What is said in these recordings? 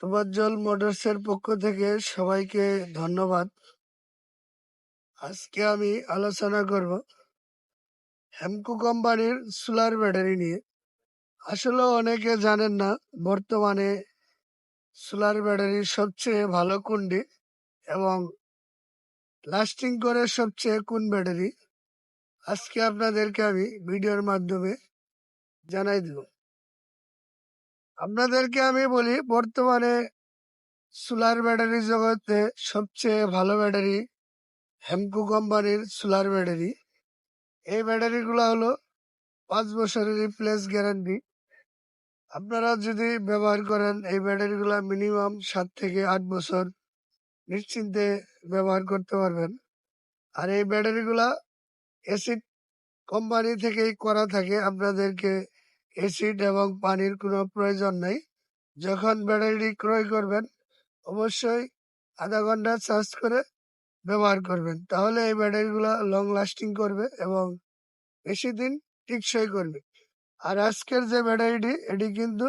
তোবাজ্জল মোটরসের পক্ষ থেকে সবাইকে ধন্যবাদ। আজকে আমি আলোচনা করব হেমকো কোম্পানির সোলার ব্যাটারি নিয়ে। আসলে অনেকে জানেন না বর্তমানে সোলার ব্যাটারির সবচেয়ে ভালো কোনটি এবং লাস্টিং করে সবচেয়ে কোন ব্যাটারি। আজকে আপনাদেরকে আমি ভিডিওর মাধ্যমে জানাই দেব। আপনাদেরকে আমি বলি, বর্তমানে সোলার ব্যাটারি জগতে সবচেয়ে ভালো ব্যাটারি হেমকো কোম্পানির সোলার ব্যাটারি। এই ব্যাটারিগুলো হলো 5 বছরের রিপ্লেস গ্যারান্টি। আপনারা যদি ব্যবহার করেন এই ব্যাটারিগুলো মিনিমাম 7 থেকে 8 বছর নিশ্চিন্তে ব্যবহার করতে পারবেন। আর এই ব্যাটারিগুলা অ্যাসিড কোম্পানি থেকেই করা থাকে। আপনাদেরকে অ্যাসিড এবং পানির কোনো প্রয়োজন নাই। যখন ব্যাটারি ক্রয় করবেন অবশ্যই আধা ঘন্টা চার্জ করে ব্যবহার করবেন, তাহলে এই ব্যাটারিগুলো লং লাস্টিং করবে এবং বেশি দিন টিকসই করবে। আর আজকের যে ব্যাটারিটি, এটি কিন্তু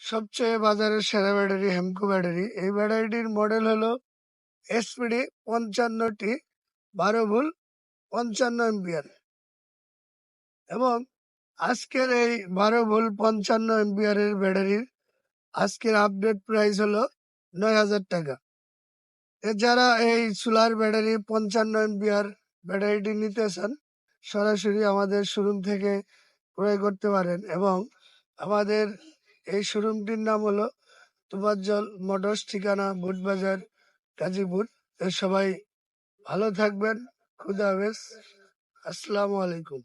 সবচেয়ে বাজারের সেরা ব্যাটারি হেমকো ব্যাটারি। এই ব্যাটারিটির মডেল হলো এসপিডি 55টি 12 ভোল্ট 55 এম্পিয়ার। এবং আজকের এই 12 ভোল্ট 55 এম্পিয়ারের ব্যাটারির আজকের আপডেট প্রাইস হলো 9,000 টাকা। যারা এই সোলার ব্যাটারি 55 এম্পিয়ার ব্যাটারিটি নিতে চান সরাসরি আমাদের শোরুম থেকে ক্রয় করতে পারেন। এবং আমাদের এই শোরুমটির নাম হলো তোবাজ্জল মোটরস, ঠিকানা বুটবাজার, গাজীপুর। সবাই ভালো থাকবেন। খুদা হাফেজ। আসসালামু আলাইকুম।